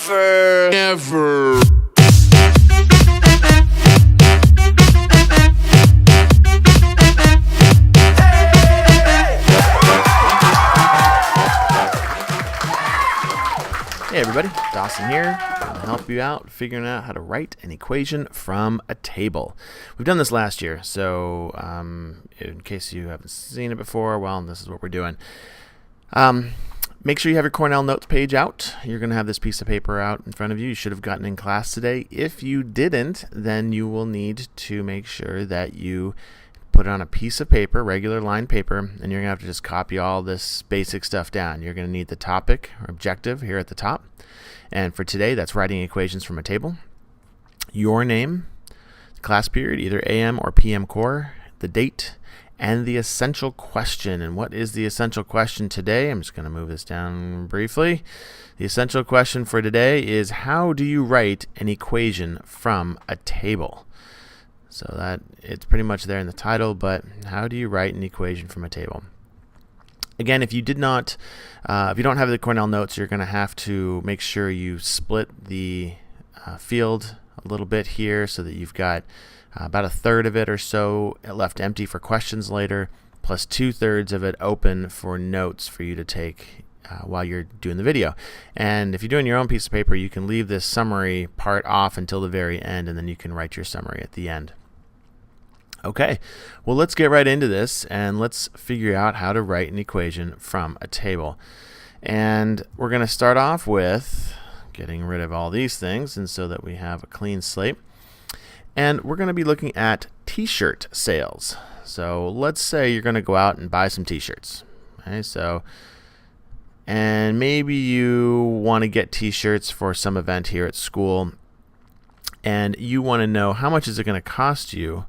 Never. Never. Hey everybody, Dawson here, to help you out figuring out how to write an equation from a table. We've done this last year, so in case you haven't seen it before, well, this is what we're doing. Make sure you have your Cornell Notes page out. You're going to have this piece of paper out in front of you. You should have gotten in class today. If you didn't, then you will need to make sure that you put it on a piece of paper, regular line paper, and you're going to have to just copy all this basic stuff down. You're going to need the topic or objective here at the top. And for today, that's writing equations from a table. Your name, class period, either AM or PM core, the date, and the essential question. And what is the essential question today? I'm just going to move this down briefly. The essential question for today is, how do you write an equation from a table? So that it's pretty much there in the title, but how do you write an equation from a table? Again, if you did not, if you don't have the Cornell Notes, you're going to have to make sure you split the field a little bit here so that you've got about a third of it or so left empty for questions later, plus 2/3 of it open for notes for you to take while you're doing the video. And if you're doing your own piece of paper, you can leave this summary part off until the very end, and then you can write your summary at the end. Okay, well, let's get right into this and let's figure out how to write an equation from a table. And we're going to start off with getting rid of all these things, and so that we have a clean slate. And we're going to be looking at t-shirt sales. So let's say you're going to go out and buy some t-shirts. Okay, and maybe you want to get t-shirts for some event here at school, and you want to know how much is it going to cost you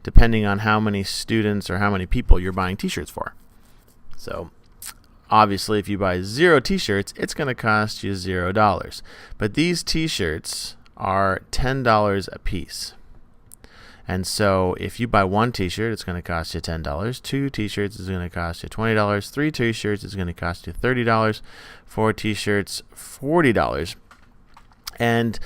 depending on how many students or how many people you're buying t-shirts for. So obviously if you buy 0 t-shirts, it's going to cost you $0. But these t-shirts are $10 a piece. And so if you buy 1 t-shirt, it's going to cost you $10. 2 t-shirts is going to cost you $20. 3 t-shirts is going to cost you $30. 4 t-shirts, $40. And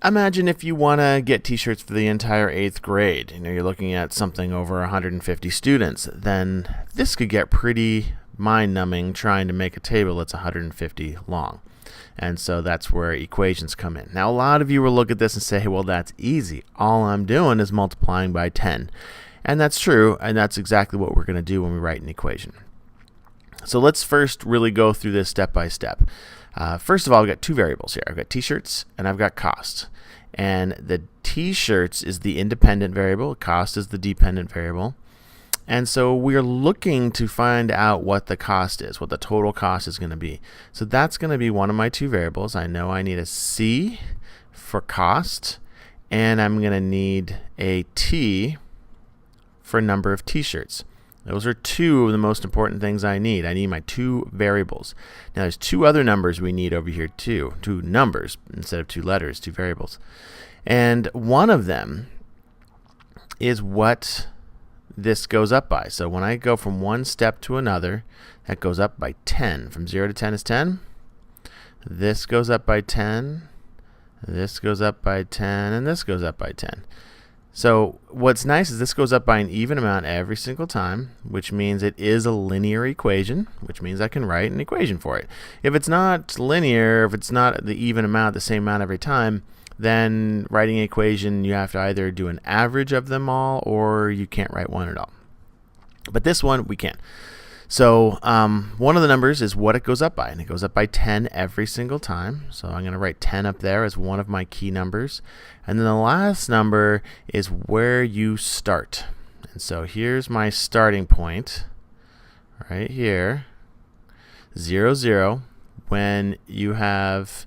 imagine if you want to get t-shirts for the entire 8th grade. You're looking at something over 150 students. Then this could get pretty mind-numbing trying to make a table that's 150 long. And so that's where equations come in. Now, a lot of you will look at this and say, well, that's easy. All I'm doing is multiplying by 10. And that's true, and that's exactly what we're going to do when we write an equation. So let's first really go through this step by step. First of all, I've got 2 variables here. I've got t-shirts and I've got cost. And the t-shirts is the independent variable. Cost is the dependent variable. And so we're looking to find out what the cost is, what the total cost is going to be. So that's going to be one of my 2 variables. I know I need a C for cost, and I'm going to need a T for number of t-shirts. Those are 2 of the most important things I need. I need my 2 variables. Now there's 2 other numbers we need over here too. 2 numbers instead of 2 letters, 2 variables. And one of them is what this goes up by. So when I go from one step to another, that goes up by 10. From 0 to 10 is 10. This goes up by 10. This goes up by 10. And this goes up by 10. So what's nice is this goes up by an even amount every single time, which means it is a linear equation, which means I can write an equation for it. If it's not linear, if it's not the even amount, the same amount every time, then writing an equation, you have to either do an average of them all or you can't write one at all. But this one, we can. So one of the numbers is what it goes up by, and it goes up by 10 every single time. So I'm going to write 10 up there as one of my key numbers. And then the last number is where you start. And so here's my starting point right here, 0, 0. When you have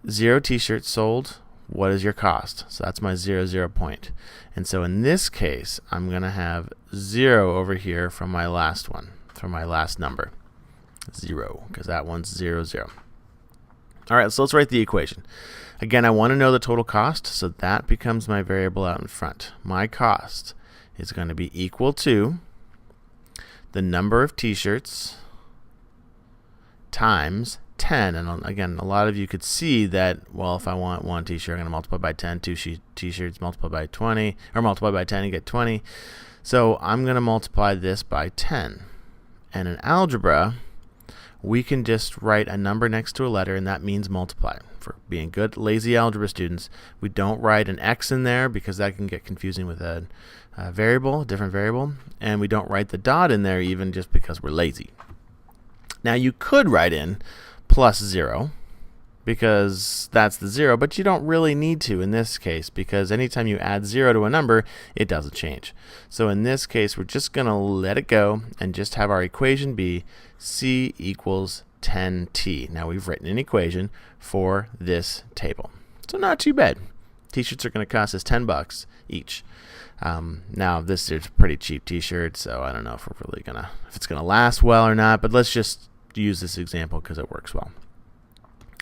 0 t-shirts sold, what is your cost? So that's my 0, 0 point. And so in this case, I'm going to have 0 over here from my last one, from my last number. 0, because that one's 0, 0. All right, so let's write the equation. Again, I want to know the total cost, so that becomes my variable out in front. My cost is going to be equal to the number of t-shirts times 10. And again, a lot of you could see that, well, if I want one t-shirt, I'm going to multiply by 10. Two t-shirts, multiply by 20, or multiply by 10 and get 20. So I'm going to multiply this by 10. And in algebra, we can just write a number next to a letter, and that means multiply. For being good, lazy algebra students, we don't write an x in there because that can get confusing with a different variable. And we don't write the dot in there even just because we're lazy. Now, you could write in plus 0 because that's the 0, but you don't really need to in this case because anytime you add 0 to a number, it doesn't change. So in this case, we're just going to let it go and just have our equation be C equals 10t. Now we've written an equation for this table. So not too bad. T-shirts are going to cost us $10 each. Now this is a pretty cheap t-shirt, so I don't know if we're really if it's gonna last well or not, but let's just use this example because it works well.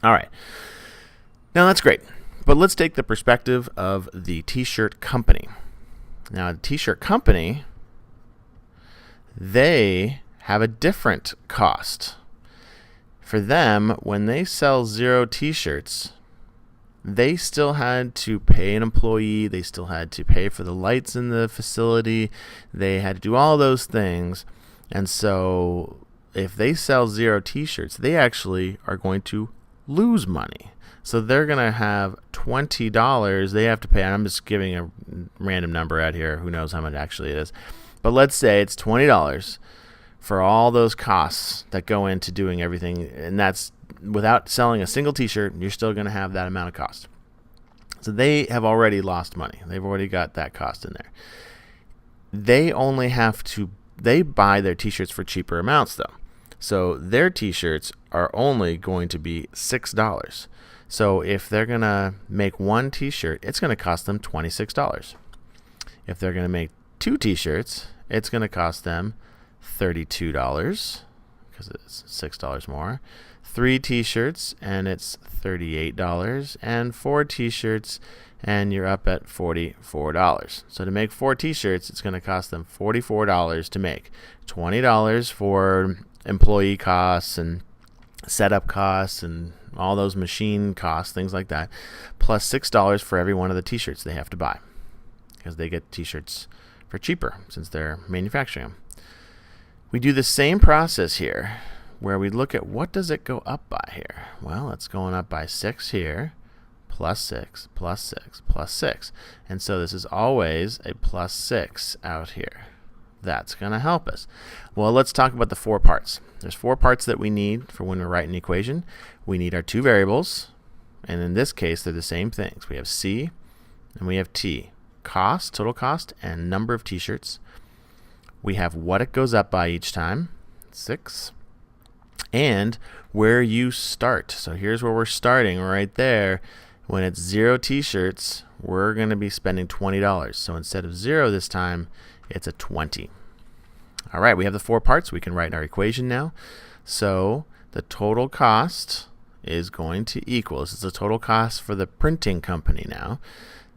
All right, now that's great, but let's take the perspective of the t-shirt company. Now the t-shirt company, they have a different cost. For them, when they sell 0 t-shirts, they still had to pay an employee, they still had to pay for the lights in the facility, they had to do all those things. And so if they sell 0 t-shirts, they actually are going to lose money. So they're going to have $20 they have to pay. I'm just giving a random number out here. Who knows how much actually it is. But let's say it's $20 for all those costs that go into doing everything. And that's without selling a single t-shirt, you're still going to have that amount of cost. So they have already lost money. They've already got that cost in there. They buy their t-shirts for cheaper amounts though. So their t-shirts are only going to be $6. So if they're going to make one t-shirt, it's going to cost them $26. If they're going to make 2 t-shirts, it's going to cost them $32 because it's $6 more. 3 t-shirts and it's $38, and 4 t-shirts and you're up at $44. So to make 4 t-shirts, it's going to cost them $44 to make. $20 for employee costs and setup costs and all those machine costs, things like that, plus $6 for every one of the t-shirts they have to buy because they get t-shirts for cheaper since they're manufacturing them. We do the same process here where we look at what does it go up by here. Well, it's going up by 6 here, plus 6, plus 6, plus 6. And so this is always a plus 6 out here. That's going to help us. Well, let's talk about the 4 parts. There's 4 parts that we need for when we're writing an equation. We need our 2 variables, and in this case, they're the same things. We have C and we have T. Cost, total cost, and number of t-shirts. We have what it goes up by each time, 6, and where you start. So here's where we're starting right there. When it's 0 t-shirts, we're going to be spending $20. So instead of 0 this time, it's a 20. All right, we have the 4 parts. We can write our equation now. So the total cost is going to equal, this is the total cost for the printing company now.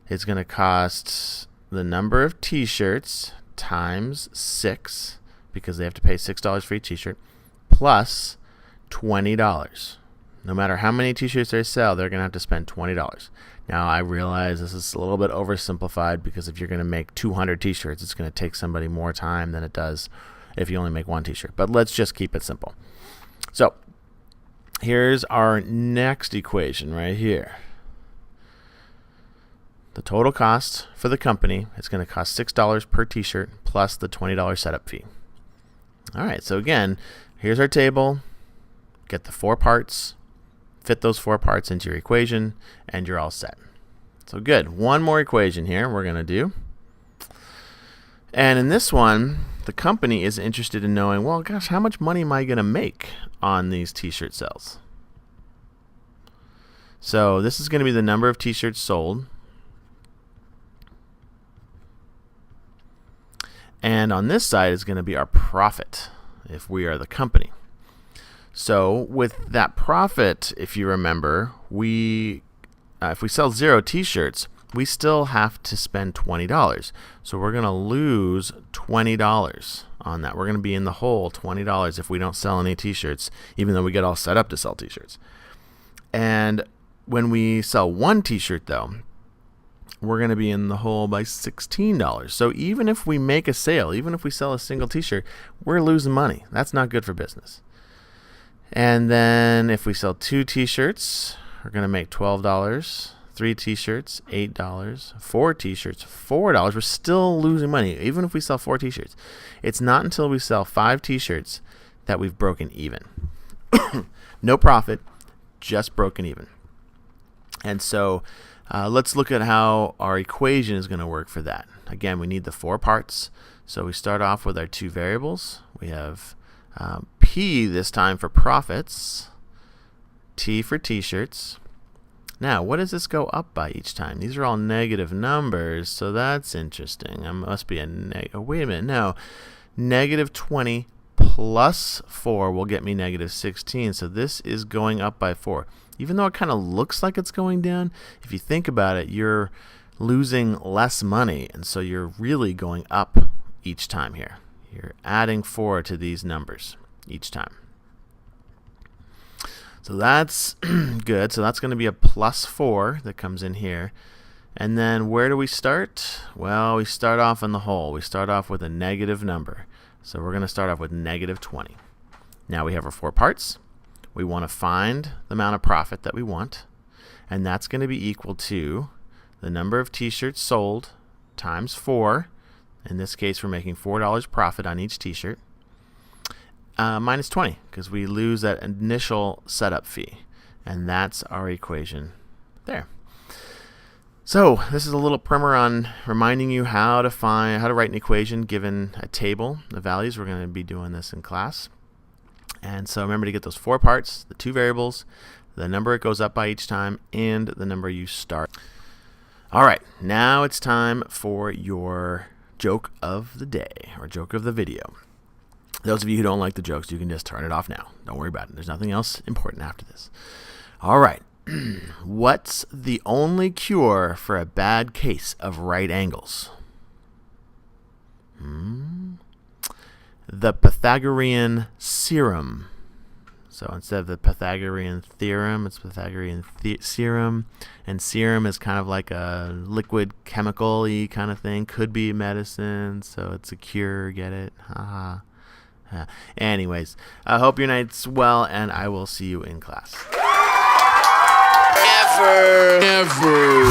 It's going to cost the number of t-shirts times 6, because they have to pay $6 for each t-shirt, plus $20. No matter how many t-shirts they sell, they're going to have to spend $20. Now, I realize this is a little bit oversimplified because if you're going to make 200 t-shirts, it's going to take somebody more time than it does if you only make 1 t-shirt. But let's just keep it simple. So here's our next equation right here. The total cost for the company is going to cost $6 per t-shirt plus the $20 setup fee. All right, so again, here's our table. Get the 4 parts, fit those 4 parts into your equation, and you're all set. So good. One more equation here we're going to do. And in this one, the company is interested in knowing, well, gosh, how much money am I going to make on these t-shirt sales? So this is going to be the number of t-shirts sold. And on this side is going to be our profit if we are the company. So with that profit, if you remember, if we sell 0 t-shirts, we still have to spend $20. So we're going to lose $20 on that. We're going to be in the hole $20 if we don't sell any t-shirts, even though we get all set up to sell t-shirts. And when we sell one t-shirt, though, we're going to be in the hole by $16. So even if we make a sale, even if we sell a single t-shirt, we're losing money. That's not good for business. And then if we sell 2 t-shirts, we're going to make $12. 3 t-shirts, $8. 4 t-shirts, $4. We're still losing money, even if we sell 4 t-shirts. It's not until we sell 5 t-shirts that we've broken even. No profit, just broken even. And so let's look at how our equation is going to work for that. Again, we need the 4 parts. So we start off with our 2 variables. We have P this time for profits, T for t-shirts. Now, what does this go up by each time? These are all negative numbers, so that's interesting. It must be a wait a minute. No, negative 20 plus 4 will get me negative 16. So this is going up by 4. Even though it kind of looks like it's going down, if you think about it, you're losing less money, and so you're really going up each time here. You're adding 4 to these numbers each time. So that's good. So that's going to be a plus 4 that comes in here. And then where do we start? Well, we start off in the hole. We start off with a negative number. So we're going to start off with negative 20. Now we have our 4 parts. We want to find the amount of profit that we want. And that's going to be equal to the number of t-shirts sold times 4. In this case, we're making $4 profit on each t-shirt. Minus 20, because we lose that initial setup fee. And that's our equation there. So this is a little primer on reminding you how to write an equation given a table of values. We're going to be doing this in class. And so remember to get those 4 parts, the 2 variables, the number it goes up by each time, and the number you start. All right, now it's time for your joke of the day, or joke of the video. Those of you who don't like the jokes, you can just turn it off now. Don't worry about it. There's nothing else important after this. All right. What's the only cure for a bad case of right angles? The Pythagorean theorem. So instead of the Pythagorean theorem, it's Pythagorean serum. And serum is kind of like a liquid chemical-y kind of thing. Could be medicine, so it's a cure. Get it? Haha. Anyways, I hope your night's well, and I will see you in class. Never.